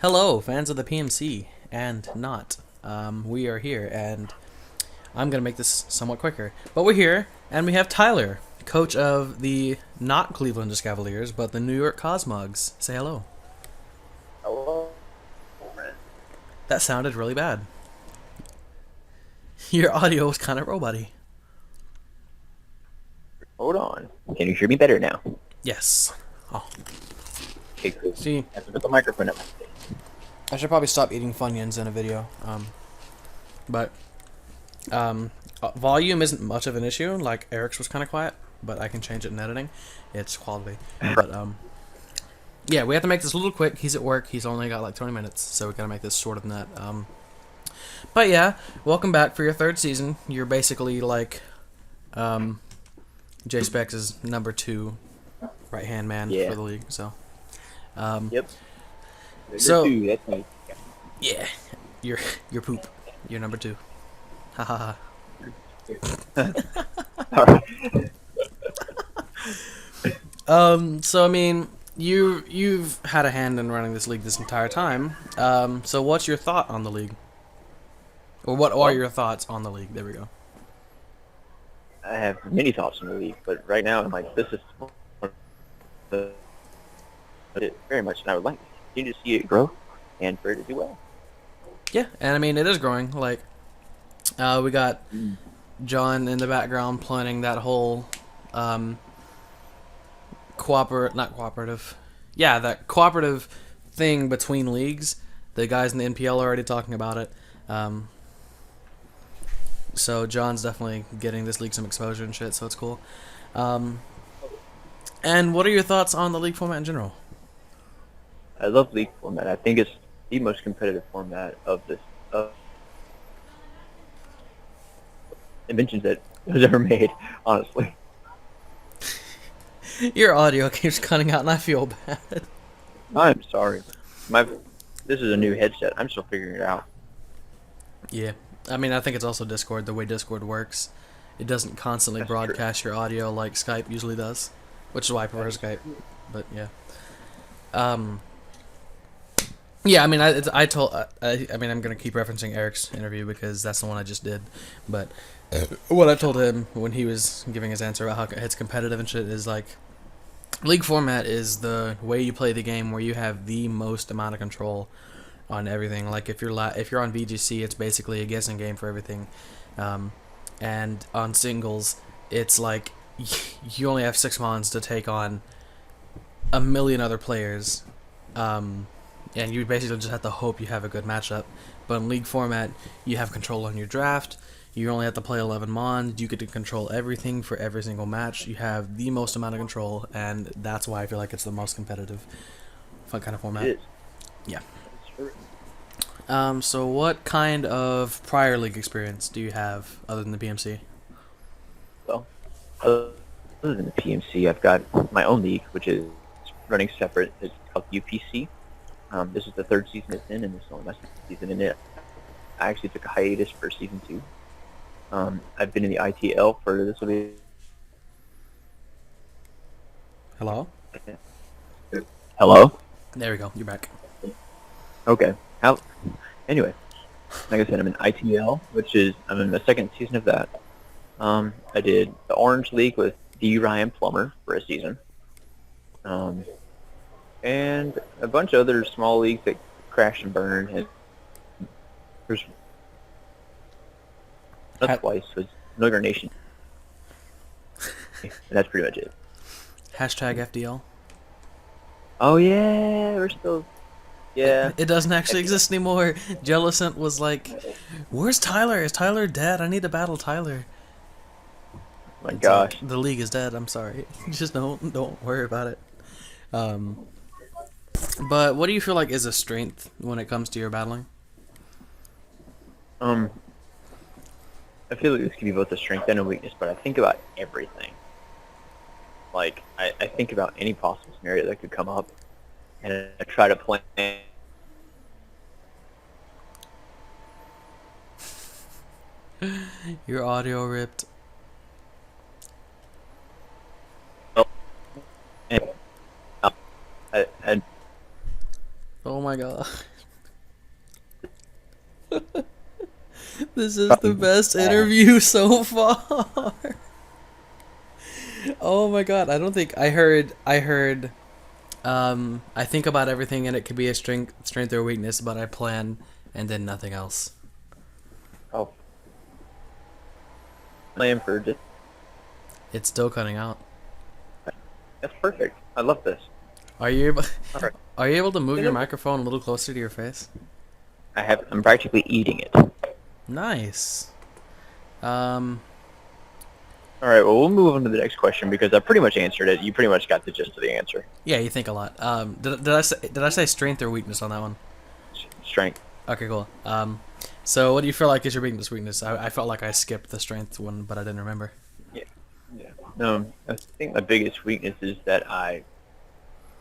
Hello, fans of the PMC and not. We are here, and I'm gonna make this somewhat quicker. But we're here, and we have Tyler, coach of the not Cleveland Cavaliers, but the New York Cosmogs. Say hello. Hello. That sounded really bad. Your audio was kind of roboty. Hold on. Can you hear me better now? Yes. Oh, Okay, cool. see, I have to put the microphone up. I should probably stop eating Funyuns in a video. But volume isn't much of an issue. Like Eric's was kind of quiet, but I can change it in editing. It's quality. But yeah, we have to make this a little quick. He's at work. He's only got like 20 minutes, so we gotta make this shorter than that. But yeah, welcome back for your third season. You're basically like J Specs' number 2 right hand man Yeah. for the league. So Yep. So- Two, that's me. yeah, you're poop. You're number 2. Ha ha ha. All right. So I mean, you've had a hand in running this league this entire time. So what's your thought on the league? Or what are your thoughts on the league? There we go. I have many thoughts on the league, but right now I'm like, this is the it very much, and I would like to continue to see it grow and for it to do well. Yeah, and I mean it is growing. Like, we got John in the background planning that whole not cooperative. Yeah, that cooperative thing between leagues. The guys in the NPL are already talking about it. So John's definitely getting this league some exposure and shit, so it's cool. And what are your thoughts on the league format in general? I love league format. I think it's the most competitive format of this inventions that was ever made. Honestly, Your audio keeps cutting out, and I feel bad. I'm sorry. This is a new headset. I'm still figuring it out. Yeah, I mean, I think it's also Discord. The way Discord works, it doesn't constantly That's true. broadcast your audio like Skype usually does, which is why I prefer Skype. But yeah, um, yeah. I mean, I mean, I'm gonna keep referencing Eric's interview because that's the one I just did. But what I told him when he was giving his answer about how it's competitive and shit is like, league format is the way you play the game where you have the most amount of control on everything. Like if you're on VGC, it's basically a guessing game for everything, and on singles, it's like you only have 6 months to take on a million other players, and you basically just have to hope you have a good matchup. But in league format, you have control on your draft. You only have to play 11 mons. You get to control everything for every single match. You have the most amount of control, and that's why I feel like it's the most competitive fun kind of format. It is. Yeah. It's true. So what kind of prior league experience do you have other than the PMC? Well, other than the PMC, I've got my own league, which is running separate. It's called UPC. This is the third season it's in, and this is only my second season in it. I actually took a hiatus for season 2. I've been in the ITL for this will be. Hello? Hello? There we go. You're back. Okay. Anyway, like I said, I'm in ITL, which is I'm in the second season of that. I did the Orange League with D. Ryan Plummer for a season. And a bunch of other small leagues that crashed and burned. And there's twice was Northern Nation. And that's pretty much it. Hashtag FDL. Oh yeah, we're still. Yeah. It doesn't actually exist anymore. Jellicent was like, "Where's Tyler? Is Tyler dead? I need to battle Tyler." My It's gosh. like, the league is dead. I'm sorry. Just don't worry about it. But what do you feel like is a strength when it comes to your battling? I feel like this could be both a strength and a weakness, but I think about everything. Like, I think about any possible scenario that could come up, and I try to plan. Your audio ripped. And Oh my god. This is the best interview so far. Oh my god, I don't think I heard I think about everything and it could be a strength or weakness, but I plan and then nothing else. Oh, plan for just It's still cutting out. that's perfect. I love this. Are you able All right. are you able to move your microphone a little closer to your face? I'm practically eating it. Nice. All right. Well, we'll move on to the next question because I pretty much answered it. You pretty much got the gist of the answer. Yeah, you think a lot. Did I say strength or weakness on that one? Strength. Okay, cool. So what do you feel like is your weakness? I felt like I skipped the strength one, but I didn't remember. Yeah. No, I think my biggest weakness is that I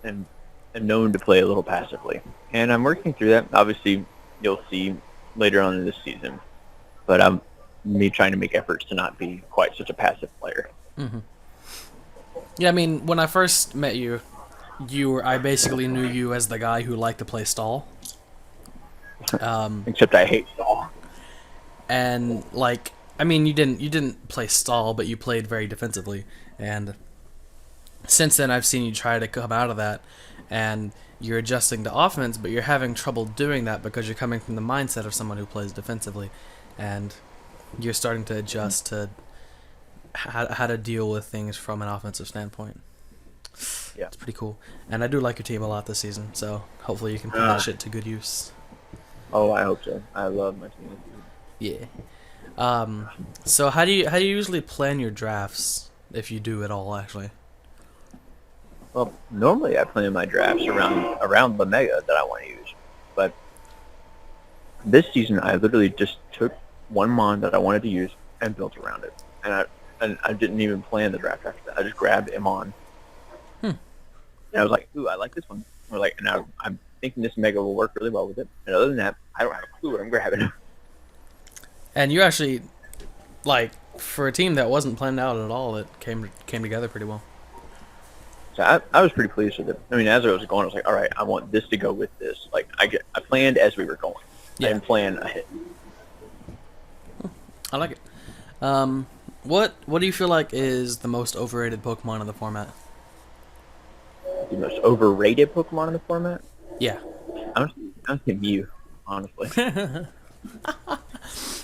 am known to play a little passively, and I'm working through that. Obviously, you'll see later on in this season, but I'm me trying to make efforts to not be quite such a passive player. Mm-hmm. Yeah, I mean, when I first met you, I basically knew you as the guy who liked to play stall. Except I hate stall. And like, I mean, you didn't play stall, but you played very defensively. And since then, I've seen you try to come out of that, and you're adjusting to offense, but you're having trouble doing that because you're coming from the mindset of someone who plays defensively, and you're starting to adjust to how to deal with things from an offensive standpoint. Yeah. It's pretty cool. And I do like your team a lot this season, so hopefully you can put that shit to good use. Oh, I hope so. I love my team. Yeah. So how do you usually plan your drafts, if you do at all, actually? Well, normally I plan my drafts around the mega that I want to use, but this season I literally just took one mon that I wanted to use and built around it, and I didn't even plan the draft after that. I just grabbed him on. And I was like, ooh, I like this one. Or like, and I'm thinking this mega will work really well with it. And other than that, I don't have a clue what I'm grabbing. And you actually, like, for a team that wasn't planned out at all, it came together pretty well. So I was pretty pleased with it. I mean, as I was going, I was like, all right, I want this to go with this. Like, I planned as we were going. Yeah. I didn't plan ahead. I like it. What do you feel like is the most overrated Pokemon in the format? The most overrated Pokemon in the format? Yeah. I'm thinking Mew, honestly.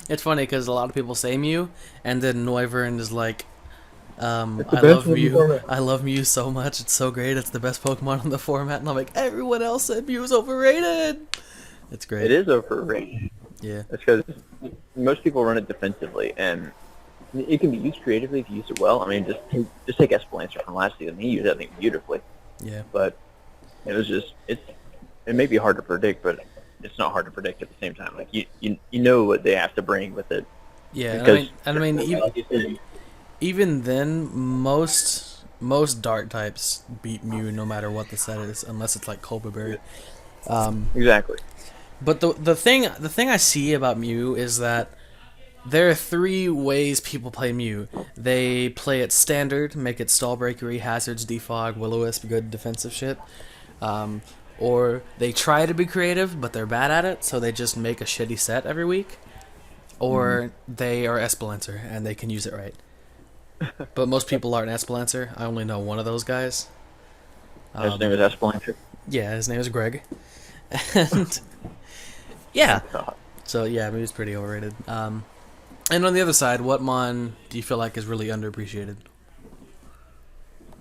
It's funny because a lot of people say Mew, and then Noivern is like, I love Mew. I love Mew so much. It's so great. It's the best Pokemon in the format. And I'm like, everyone else said Mew's overrated. It's great. It is overrated. Yeah. That's because most people run it defensively, and it can be used creatively if you use it well. I mean, just take Espelancer from last season. He used that thing beautifully. Yeah. But it was just it may be hard to predict, but it's not hard to predict at the same time. Like you know what they have to bring with it. Yeah. Because, I mean, even then, most Dark types beat Mew no matter what the set is, unless it's like Culpa Berry. Exactly. But the thing I see about Mew is that there are three ways people play Mew. They play it standard, make it stall breakery, hazards, defog, will-o-wisp, good defensive shit. Or they try to be creative, but they're bad at it, so they just make a shitty set every week. Or they are Espelancer, and they can use it right. But most people aren't Espelancer. I only know one of those guys. His name is Espelancer. Yeah, his name is Greg. And yeah. So yeah, Mew's pretty overrated. And on the other side, what mon do you feel like is really underappreciated?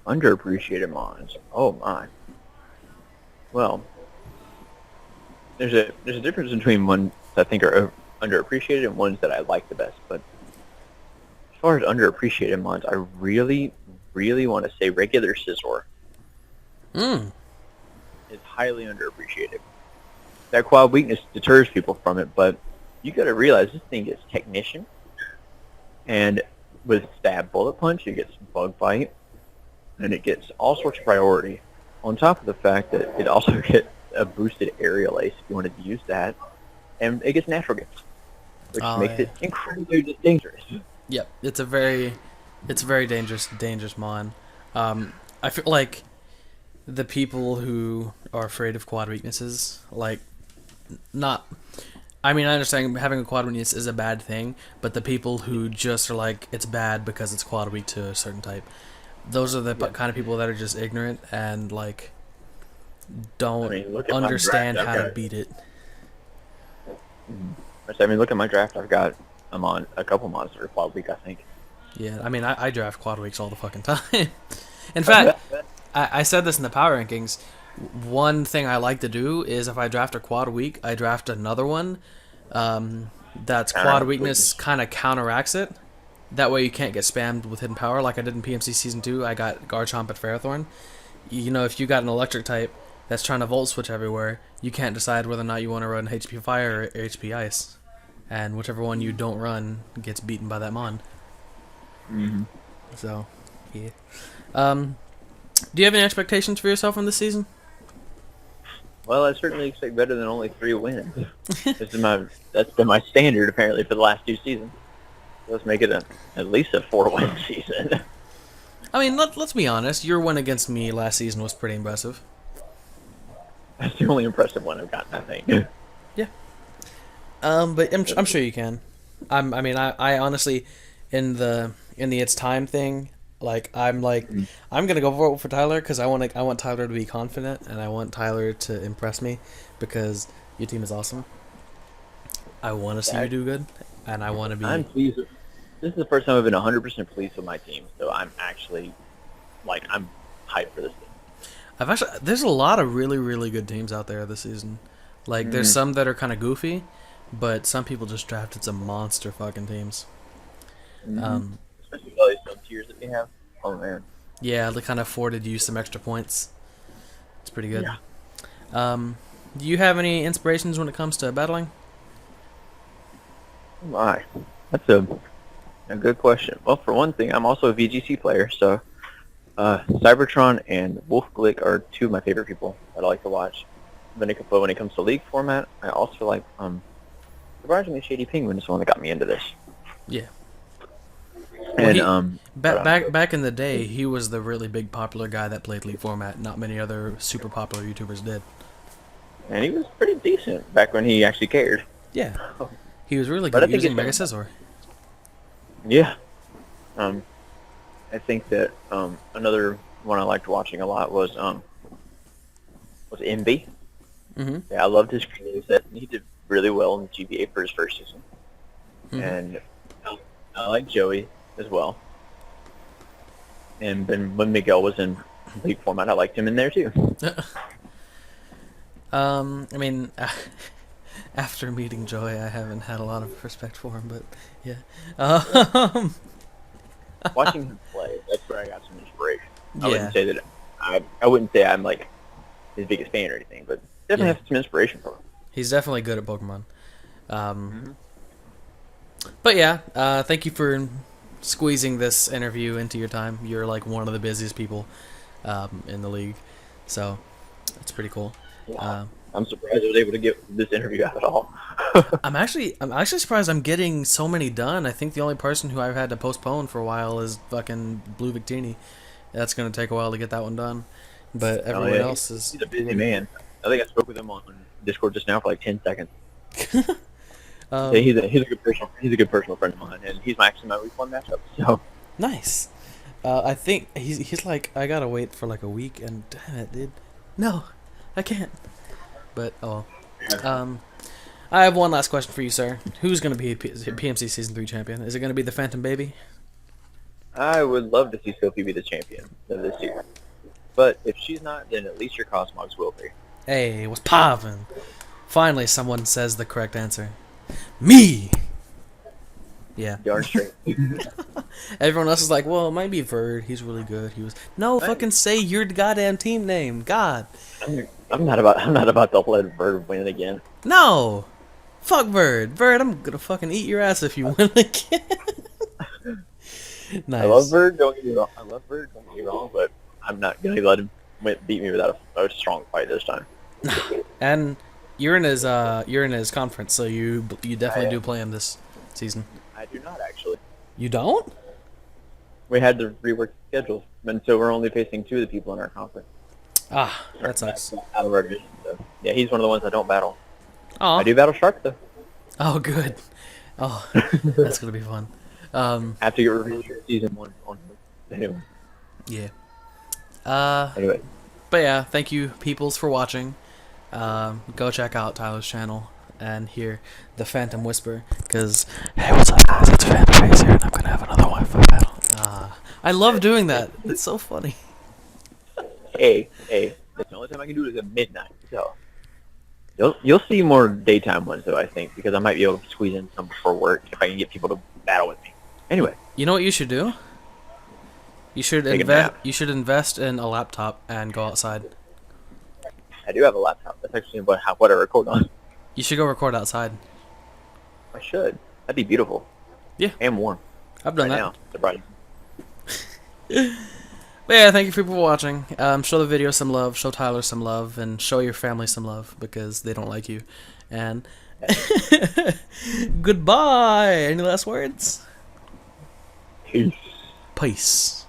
Underappreciated mons. Oh my. Well, there's a difference between ones I think are underappreciated and ones that I like the best. But as far as underappreciated mons, I really, really want to say regular Scizor is highly underappreciated. That quad weakness deters people from it, but you got to realize this thing gets Technician, and with Stab Bullet Punch, it gets Bug Bite, and it gets all sorts of priority. On top of the fact that it also gets a boosted Aerial Ace if you wanted to use that, and it gets Natural Gift, which makes it incredibly dangerous. Yep, it's a very dangerous mon. I feel like the people who are afraid of quad weaknesses, like, not I mean, I understand having a quad weakness is a bad thing, but the people who just are like, it's bad because it's quad weak to a certain type, those are the Yeah. kind of people that are just ignorant and like I don't mean, look at my draft. understand I've how to got. beat it. I mean, look at my draft. I'm on a couple monster quad week, I think. Yeah, I mean, I draft quad weeks all the fucking time. In fact, I said this in the power rankings. One thing I like to do is if I draft a quad weak, I draft another one that's quad weakness kind of counteracts it. That way you can't get spammed with hidden power like I did in PMC Season 2. I got Garchomp at Ferrothorn. You know, if you got an electric type that's trying to volt switch everywhere, you can't decide whether or not you want to run HP Fire or HP Ice. And whichever one you don't run gets beaten by that Mon. Mm-hmm. So, yeah. Do you have any expectations for yourself in this season? Well, I certainly expect better than only 3 wins. That's been my standard apparently for the last 2 seasons. Let's make it at least a 4-win season. I mean, let's be honest. Your win against me last season was pretty impressive. That's the only impressive one I've gotten, I think. Yeah. But I'm sure you can. I honestly, in the it's time thing, I'm gonna go vote for Tyler because I want Tyler to be confident and I want Tyler to impress me because your team is awesome. I want to see you do good, and I want to be. I'm pleased. This is the first time I've been 100% pleased with my team, so I'm actually I'm hyped for this team. There's a lot of really really good teams out there this season. There's some that are kind of goofy, but some people just drafted some monster fucking teams. Especially all these sub tiers that we have. Oh man. Yeah, they kind of afforded you some extra points. It's pretty good. Yeah. Do you have any inspirations when it comes to battling? Oh my, that's a good question. Well, for one thing, I'm also a VGC player, so Cybertron and Wolf Glick are 2 of my favorite people that I like to watch. When it comes to League format, I also like surprisingly Shady Penguin is the one that got me into this. Yeah. And back in the day, he was the really big popular guy that played League format. Not many other super popular YouTubers did. And he was pretty decent back when he actually cared. Yeah. He was really But good I at think using it's Mega Scizor. Yeah. I think that another one I liked watching a lot was MB. Mm-hmm. Yeah, I loved his creative set. He did really well in GBA for his first season. Mm-hmm. And I like Joey as well. And then when Miguel was in League format, I liked him in there too. I mean, after meeting Joey, I haven't had a lot of respect for him, but yeah. Watching him play, that's where I got some inspiration. Yeah. I wouldn't say I'm like his biggest fan or anything, but definitely have some inspiration from him. He's definitely good at Pokemon. But yeah, thank you for squeezing this interview into your time. You're like one of the busiest people in the league, so it's pretty cool. Yeah. I'm surprised I was able to get this interview out at all. I'm actually surprised I'm getting so many done. I think the only person who I've had to postpone for a while is fucking Blue Victini. That's gonna take a while to get that one done, but everyone else is. He's a busy man. I think I spoke with him on Discord just now for like 10 seconds. Yeah, he's a good personal friend of mine, and he's actually my week 1 matchup. So nice. I think he's like, I gotta wait for like a week, and damn it, dude. No, I can't. But I have one last question for you, sir. Who's gonna be PMC Season 3 champion? Is it gonna be the Phantom Baby? I would love to see Sophie be the champion of this year, but if she's not, then at least your Cosmogs will be. Hey, what's poppin'? Finally, someone says the correct answer. Me. Yeah. Darn straight. Everyone else is like, well, it might be Verd. He's really good. He was fucking say your goddamn team name. God. I'm not about to let Verd win again. No. Fuck Verd. Verd, I'm gonna fucking eat your ass if you win again. Nice. I love Verd. Don't get me wrong. But I'm not gonna let him beat me without a strong fight this time. And you're in his conference, so you definitely do play him this season. I do not actually. You don't? We had to rework the schedule, and so we're only facing 2 of the people in our conference. Ah, that sucks. Out of our division, so yeah, he's one of the ones I don't battle. Aw. I do battle Shark though. Oh, good. Oh, that's gonna be fun. I have to get reviews for season 1 on. Anyway, Yeah. Uh, anyway, but yeah, thank you, peoples, for watching. Go check out Tyler's channel and hear the Phantom Whisper. Cause hey, what's up, guys? It's Phantombass here, and I'm gonna have another Wi-Fi battle. I love doing that. It's so funny. hey, the only time I can do it is at midnight. So you'll see more daytime ones though, I think, because I might be able to squeeze in some before work if I can get people to battle with me. Anyway, You know what you should do? You should take a invest. nap. You should invest in a laptop and go outside. I do have a laptop. That's actually what I record on. You should go record outside. I should. That'd be beautiful. Yeah. And warm. I've done Right that. now. Surprising. But yeah, thank you for watching. Show the video some love, show Tyler some love, and show your family some love because they don't like you. And goodbye. Any last words? Peace. Peace.